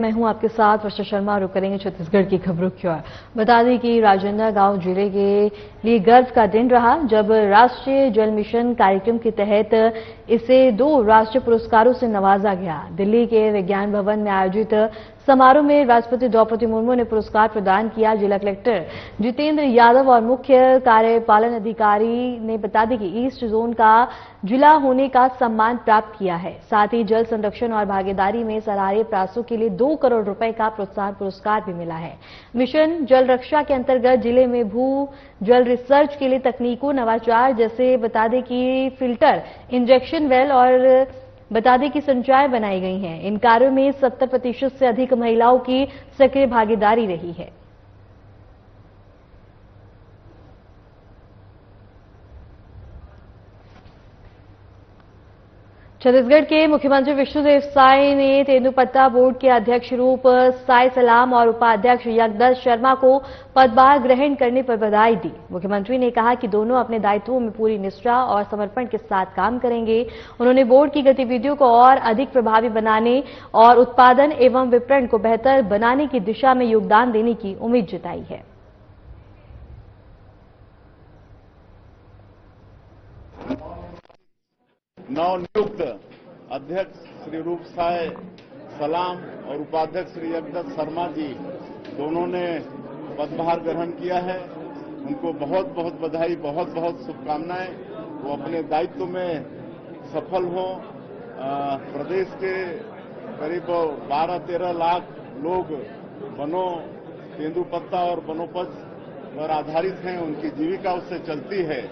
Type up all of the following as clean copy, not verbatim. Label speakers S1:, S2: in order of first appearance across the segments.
S1: मैं हूं आपके साथ वर्षा शर्मा। रुक करेंगे छत्तीसगढ़ की खबरों की ओर। बता दें कि राजनांदगांव जिले के लिए गर्व का दिन रहा जब राष्ट्रीय जल मिशन कार्यक्रम के तहत इसे 2 राष्ट्रीय पुरस्कारों से नवाजा गया। दिल्ली के विज्ञान भवन में आयोजित समारोह में राष्ट्रपति द्रौपदी मुर्मू ने पुरस्कार प्रदान किया। जिला कलेक्टर जितेंद्र यादव और मुख्य कार्यपालन अधिकारी ने बता दें कि ईस्ट जोन का जिला होने का सम्मान प्राप्त किया है। साथ ही जल संरक्षण और भागीदारी में सराहनीय प्रयासों के लिए 2 करोड़ रुपए का प्रोत्साहन पुरस्कार भी मिला है। मिशन जल रक्षा के अंतर्गत जिले में भू जल रिसर्च के लिए तकनीकों नवाचार जैसे बता दें कि फिल्टर, इंजेक्शन वेल और बता दें कि संचार बनाई गई हैं। इन कार्यों में 70% से अधिक महिलाओं की सक्रिय भागीदारी रही है। छत्तीसगढ़ के मुख्यमंत्री विष्णुदेव साय ने तेंदुपत्ता बोर्ड के अध्यक्ष रूप साय सलाम और उपाध्यक्ष यज्ञदत्त शर्मा को पदभार ग्रहण करने पर बधाई दी। मुख्यमंत्री ने कहा कि दोनों अपने दायित्वों में पूरी निष्ठा और समर्पण के साथ काम करेंगे। उन्होंने बोर्ड की गतिविधियों को और अधिक प्रभावी बनाने और उत्पादन एवं विपणन को बेहतर बनाने की दिशा में योगदान देने की उम्मीद जताई है।
S2: नवनियुक्त अध्यक्ष श्री रूप साय सलाम और उपाध्यक्ष श्री यज्ञदत्त शर्मा जी दोनों ने पदभार ग्रहण किया है। उनको बहुत बहुत बधाई, बहुत बहुत शुभकामनाएं। वो अपने दायित्व में सफल हों। प्रदेश के करीब 12-13 लाख लोग वनों, तेंदुपत्ता और वनोपज पर आधारित हैं। उनकी जीविका उससे चलती है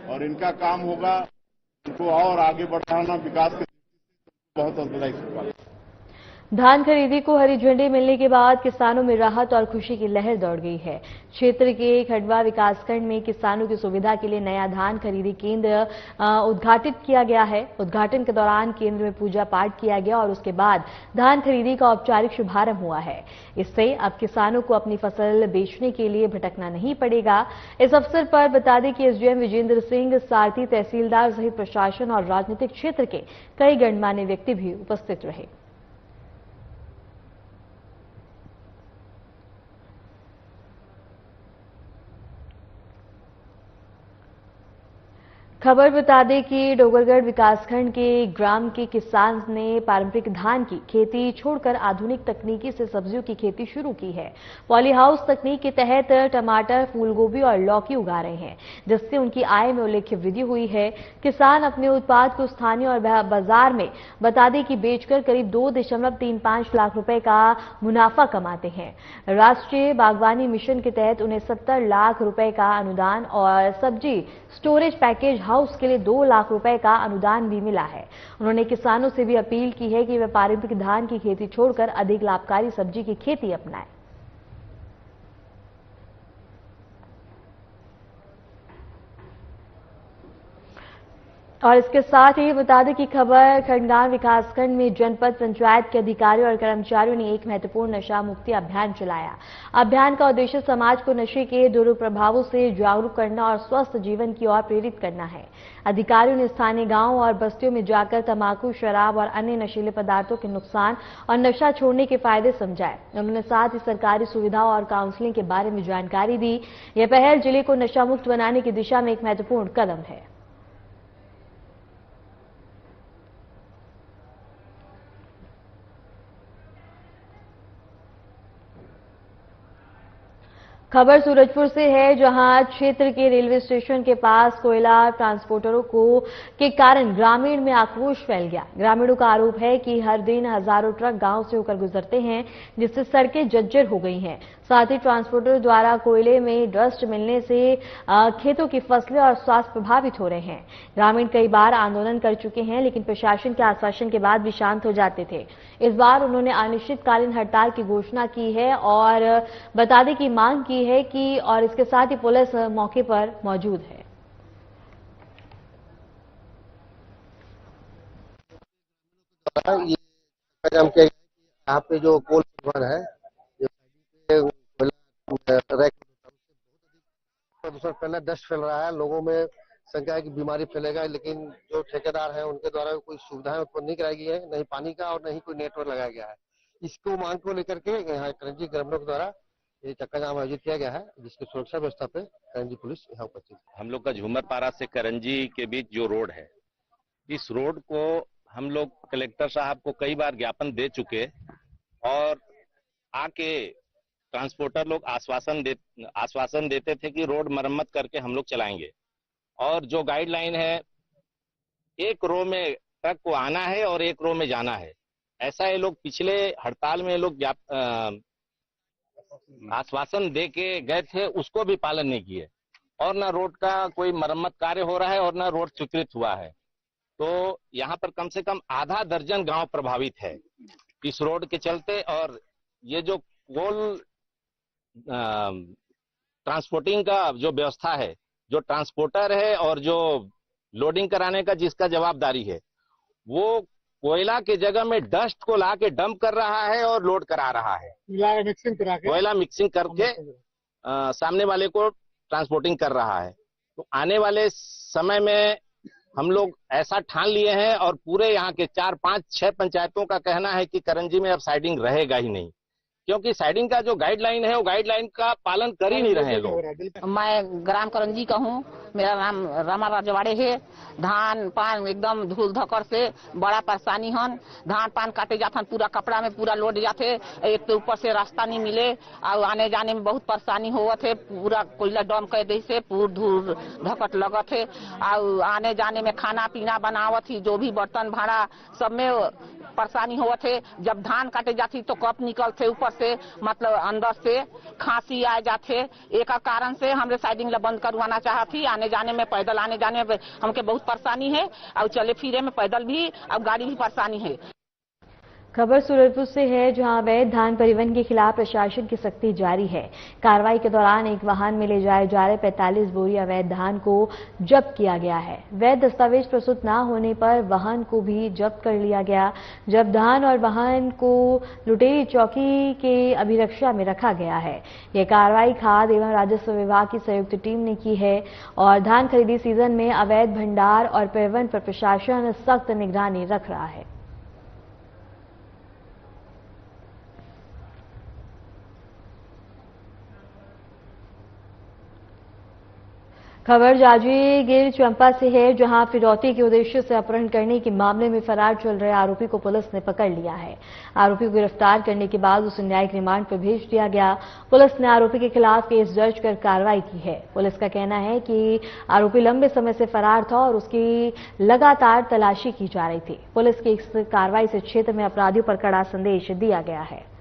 S2: और इनका काम होगा उनको और आगे बढ़ाना विकास के। बहुत बहुत बधाई, शुभकामनाएं।
S1: धान खरीदी को हरी झंडी मिलने के बाद किसानों में राहत और खुशी की लहर दौड़ गई है। क्षेत्र के खंडवा विकासखंड में किसानों की सुविधा के लिए नया धान खरीदी केंद्र उद्घाटित किया गया है। उद्घाटन के दौरान केंद्र में पूजा पाठ किया गया और उसके बाद धान खरीदी का औपचारिक शुभारंभ हुआ है। इससे अब किसानों को अपनी फसल बेचने के लिए भटकना नहीं पड़ेगा। इस अवसर पर बता दें कि एसडीएम विजेंद्र सिंह सारथी, तहसीलदार सहित प्रशासन और राजनीतिक क्षेत्र के कई गणमान्य व्यक्ति भी उपस्थित रहे। खबर बता दें कि डोगरगढ़ विकासखंड के ग्राम के किसान ने पारंपरिक धान की खेती छोड़कर आधुनिक तकनीकी से सब्जियों की खेती शुरू की है। पॉली हाउस तकनीक के तहत टमाटर, फूलगोभी और लौकी उगा रहे हैं, जिससे उनकी आय में उल्लेखनीय वृद्धि हुई है। किसान अपने उत्पाद को स्थानीय और बाजार में बता दें कि बेचकर करीब 2.35 लाख रुपए का मुनाफा कमाते हैं। राष्ट्रीय बागवानी मिशन के तहत उन्हें 70 लाख रुपए का अनुदान और सब्जी स्टोरेज पैकेज हाउस के लिए 2 लाख रुपए का अनुदान भी मिला है। उन्होंने किसानों से भी अपील की है कि वे पारंपरिक धान की खेती छोड़कर अधिक लाभकारी सब्जी की खेती अपनाएं। और इसके साथ ही बता दें कि खबर खंडगांव विकासखंड में जनपद पंचायत के अधिकारियों और कर्मचारियों ने एक महत्वपूर्ण नशा मुक्ति अभियान चलाया। अभियान का उद्देश्य समाज को नशे के दुष्प्रभावों से जागरूक करना और स्वस्थ जीवन की ओर प्रेरित करना है। अधिकारियों ने स्थानीय गांव और बस्तियों में जाकर तंबाकू, शराब और अन्य नशीले पदार्थों के नुकसान और नशा छोड़ने के फायदे समझाए। उन्होंने साथ ही सरकारी सुविधाओं और काउंसलिंग के बारे में जानकारी दी। यह पहल जिले को नशा मुक्त बनाने की दिशा में एक महत्वपूर्ण कदम है। खबर सूरजपुर से है, जहां क्षेत्र के रेलवे स्टेशन के पास कोयला ट्रांसपोर्टरों के कारण ग्रामीण में आक्रोश फैल गया। ग्रामीणों का आरोप है कि हर दिन हजारों ट्रक गांव से होकर गुजरते हैं, जिससे सड़कें जर्जर हो गई हैं। साथ ही ट्रांसपोर्टर द्वारा कोयले में डस्ट मिलने से खेतों की फसलें और स्वास्थ्य प्रभावित हो रहे हैं। ग्रामीण कई बार आंदोलन कर चुके हैं, लेकिन प्रशासन के आश्वासन के बाद भी शांत हो जाते थे। इस बार उन्होंने अनिश्चितकालीन हड़ताल की घोषणा की है और बता दें कि मांग की है कि और इसके साथ ही पुलिस मौके पर मौजूद है।
S3: यहाँ पे जो कोल भवन है, प्रदूषण फैलना, डस्ट फैल रहा है, लोगों में संख्या है कि बीमारी फैलेगा, लेकिन जो ठेकेदार है उनके द्वारा कोई सुविधाएं उत्पन्न नहीं कराई गई है, नहीं पानी का और नहीं कोई नेटवर्क लगाया गया है। इसको मांग को लेकर के यहाँ करंजी ग्रामीणों के द्वारा ये चक्का जाम आयोजित किया गया है, जिसकी सुरक्षा व्यवस्था पे करंजी पुलिस यहाँ उपस्थित है।
S4: हम लोग का झूमरपारा से करंजी के बीच जो रोड है, इस रोड को हम लोग कलेक्टर साहब को कई बार ज्ञापन दे चुके और आके ट्रांसपोर्टर लोग आश्वासन देते थे कि रोड मरम्मत करके हम लोग चलाएंगे। और जो गाइडलाइन है, एक रो में ट्रक को आना है और एक रो में जाना है, ऐसा ये लोग पिछले हड़ताल में लोग आश्वासन दे के गए थे, उसको भी पालन नहीं किए और ना रोड का कोई मरम्मत कार्य हो रहा है और ना रोड स्वीकृत हुआ है। तो यहाँ पर कम से कम आधा दर्जन गांव प्रभावित है इस रोड के चलते। और ये जो कोल ट्रांसपोर्टिंग का जो व्यवस्था है, जो ट्रांसपोर्टर है और जो लोडिंग कराने का जिसका जवाबदारी है, वो कोयला के जगह में डस्ट को ला के डंप कर रहा है और लोड करा रहा है, कोयला मिक्सिंग करके सामने वाले को ट्रांसपोर्टिंग कर रहा है। तो आने वाले समय में हम लोग ऐसा ठान लिए हैं और पूरे यहाँ के 4, 5, 6 पंचायतों का कहना है कि करंजी में अब साइडिंग रहेगा ही नहीं, क्योंकि साइडिंग का जो गाइडलाइन है वो गाइडलाइन का पालन कर ही नहीं रहे लोग।
S5: मैं ग्राम करंजी का हूँ, मेरा नाम रमा राजवाड़े है। धान पान एकदम धूल धक्कर से बड़ा परेशानी हन। धान पान काटे जाथन, पूरा कपड़ा में पूरा लोड जाते, एक तो ऊपर से रास्ता नहीं मिले और आने जाने में बहुत परेशानी होवत है। पूरा कोयला डम कर दी से पूरा धूल धकट लगत है और आने जाने में खाना पीना बनावत ही, जो भी बर्तन भाड़ा सब में परेशानी होवत है। जब धान काटे जाती तो कप निकलते ऊपर से, मतलब अंदर से खांसी आ जाते। एक कारण से हमरे साइडिंग ला बंद करवाना चाहती। आने जाने में, पैदल आने जाने में हमके बहुत परेशानी है और चले फिरे में पैदल भी और गाड़ी भी परेशानी है।
S1: खबर सूरजपुर से है, जहां अवैध धान परिवहन के खिलाफ प्रशासन की सख्ती जारी है। कार्रवाई के दौरान एक वाहन में ले जाए जा रहे 45 बोरी अवैध धान को जब्त किया गया है। वैध दस्तावेज प्रस्तुत न होने पर वाहन को भी जब्त कर लिया गया। जब्त धान और वाहन को लुटेरी चौकी के अभिरक्षा में रखा गया है। यह कार्रवाई खाद्य एवं राजस्व विभाग की संयुक्त टीम ने की है और धान खरीदी सीजन में अवैध भंडार और परिवहन पर प्रशासन सख्त निगरानी रख रहा है। खबर जांजगीर चंपा से है, जहां फिरौती के उद्देश्य से अपहरण करने के मामले में फरार चल रहे आरोपी को पुलिस ने पकड़ लिया है। आरोपी को गिरफ्तार करने के बाद उसे न्यायिक रिमांड पर भेज दिया गया। पुलिस ने आरोपी के खिलाफ केस दर्ज कर कार्रवाई की है। पुलिस का कहना है कि आरोपी लंबे समय से फरार था और उसकी लगातार तलाशी की जा रही थी। पुलिस की इस कार्रवाई से क्षेत्र में अपराधियों पर कड़ा संदेश दिया गया है।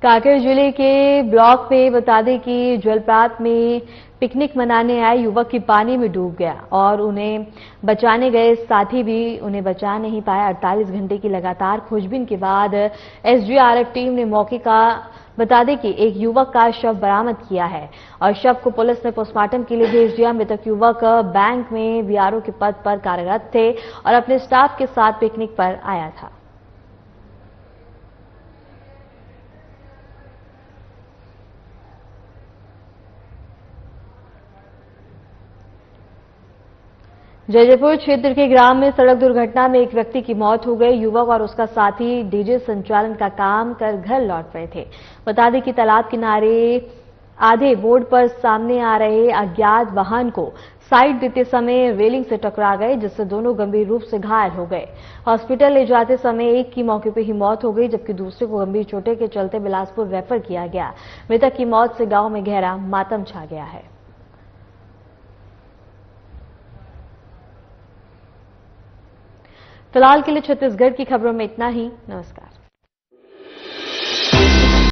S1: कांकेर जिले के ब्लॉक में बता दें कि जलप्रपात में पिकनिक मनाने आए युवक की पानी में डूब गया और उन्हें बचाने गए साथी भी उन्हें बचा नहीं पाया। 48 घंटे की लगातार खोजबीन के बाद एसडीआरएफ टीम ने मौके का बता दें कि एक युवक का शव बरामद किया है और शव को पुलिस ने पोस्टमार्टम के लिए भेज दिया। मृतक युवक बैंक में बीआरओ के पद पर कार्यरत थे और अपने स्टाफ के साथ पिकनिक पर आया था। जयपुर क्षेत्र के ग्राम में सड़क दुर्घटना में एक व्यक्ति की मौत हो गई। युवक और उसका साथी डीजे संचालन का काम कर घर लौट रहे थे। बता दें कि तालाब किनारे आधे मोड़ पर सामने आ रहे अज्ञात वाहन को साइड देते समय रेलिंग से टकरा गए, जिससे दोनों गंभीर रूप से घायल हो गए। हॉस्पिटल ले जाते समय एक की मौके पर ही मौत हो गई, जबकि दूसरे को गंभीर चोटें के चलते बिलासपुर रेफर किया गया। मृतक की मौत से गांव में गहरा मातम छा गया है। फिलहाल के लिए छत्तीसगढ़ की खबरों में इतना ही। नमस्कार।